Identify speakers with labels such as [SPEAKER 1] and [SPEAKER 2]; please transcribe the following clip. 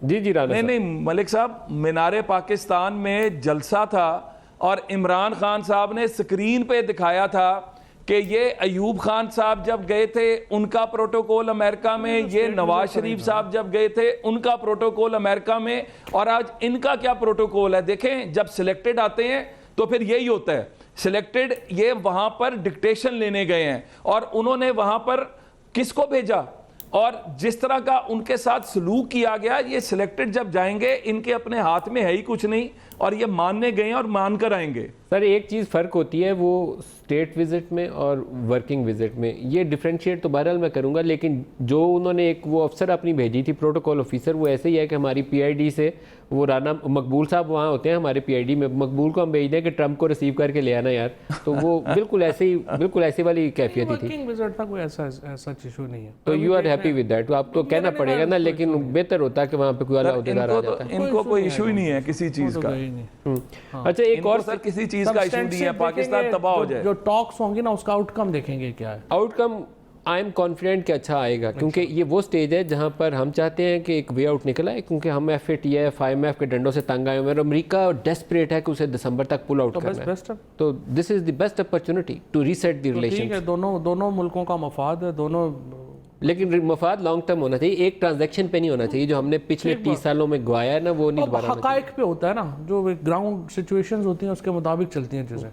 [SPEAKER 1] جی رانا
[SPEAKER 2] نہیں ملک صاحب، مینار پاکستان میں جلسہ تھا اور عمران خان صاحب نے سکرین پہ دکھایا تھا کہ یہ ایوب خان صاحب جب گئے تھے ان کا پروٹوکول امریکہ میں، یہ نواز شریف صاحب جب گئے تھے ان کا پروٹوکول امریکہ میں، اور آج ان کا کیا پروٹوکول ہے. دیکھیں جب سلیکٹڈ آتے ہیں تو پھر یہی ہوتا ہے. سلیکٹڈ یہ وہاں پر ڈکٹیشن لینے گئے ہیں اور انہوں نے وہاں پر کس کو بھیجا اور جس طرح کا ان کے ساتھ سلوک کیا گیا. یہ سلیکٹڈ جب جائیں گے ان کے اپنے ہاتھ میں ہے ہی کچھ نہیں اور یہ ماننے گئے ہیں اور مان کر آئیں گے.
[SPEAKER 1] سر ایک چیز فرق ہوتی ہے وہ اسٹیٹ وزٹ میں اور ورکنگ وزٹ میں. یہ ڈیفرینشیٹ تو بہرحال میں کروں گا، لیکن جو انہوں نے ایک وہ افسر اپنی بھیجی تھی پروٹوکول آفیسر، وہ ایسے ہی ہے کہ ہماری پی آئی ڈی سے وہ رانا مقبول صاحب وہاں ہوتے ہیں ہمارے پی آئی ڈی میں، مقبول کو ہم بھیج دیں کہ ٹرمپ کو ریسیو کر کے لے آنا یار. تو وہ بالکل ایسے ہی بالکل ایسی والی کیفیت ہی تھی.
[SPEAKER 3] ورکنگ وزٹ تھا، کوئی ایسا ایشو نہیں ہے.
[SPEAKER 1] تو you are happy with that. تو آپ کو کہنا پڑے گا نا، لیکن بہتر ہوتا ہے کہ وہاں پہ کوئی اعلیٰ عہدیدار آ جاتا ہے.
[SPEAKER 2] ان کو کوئی ایشو ہی نہیں ہے کسی چیز کا.
[SPEAKER 1] اچھا ایک اور
[SPEAKER 2] سر کسی چیز کا ایشو نہیں ہے، پاکستان تباہ ہو جائے.
[SPEAKER 3] جو ٹاکس ہوں گی نا اس کا آؤٹ کم دیکھیں گے کیا ہے.
[SPEAKER 1] Out come I am confident کہ اچھا آئے گا، کیونکہ یہ وہ سٹیج ہے جہاں پر ہم چاہتے ہیں کہ ایک وے آؤٹ نکل آئے، کیونکہ ہم F A T F I M F کے ڈنڈوں سے تنگ آئے ہوئے ہیں اور امریکہ ڈیسپریٹ ہے کہ اسے دسمبر تک پل آؤٹ کرنا ہے. تو this is the best opportunity to reset the relation.
[SPEAKER 3] ٹھیک ہے، دونوں ملکوں کا مفاد ہے، دونوں،
[SPEAKER 1] لیکن مفاد لانگ ٹرم ہونا چاہیے، ایک ٹرانزیکشن پہ نہیں ہونا چاہیے. جو ہم نے پچھلے 30 سالوں میں گوایا ہے نا وہ نہیں دوبارہ.
[SPEAKER 3] حقائق پہ ہوتا ہے نا، جو گراؤنڈ سچویشنز ہوتی ہیں اس کے مطابق چلتی ہیں چیزیں.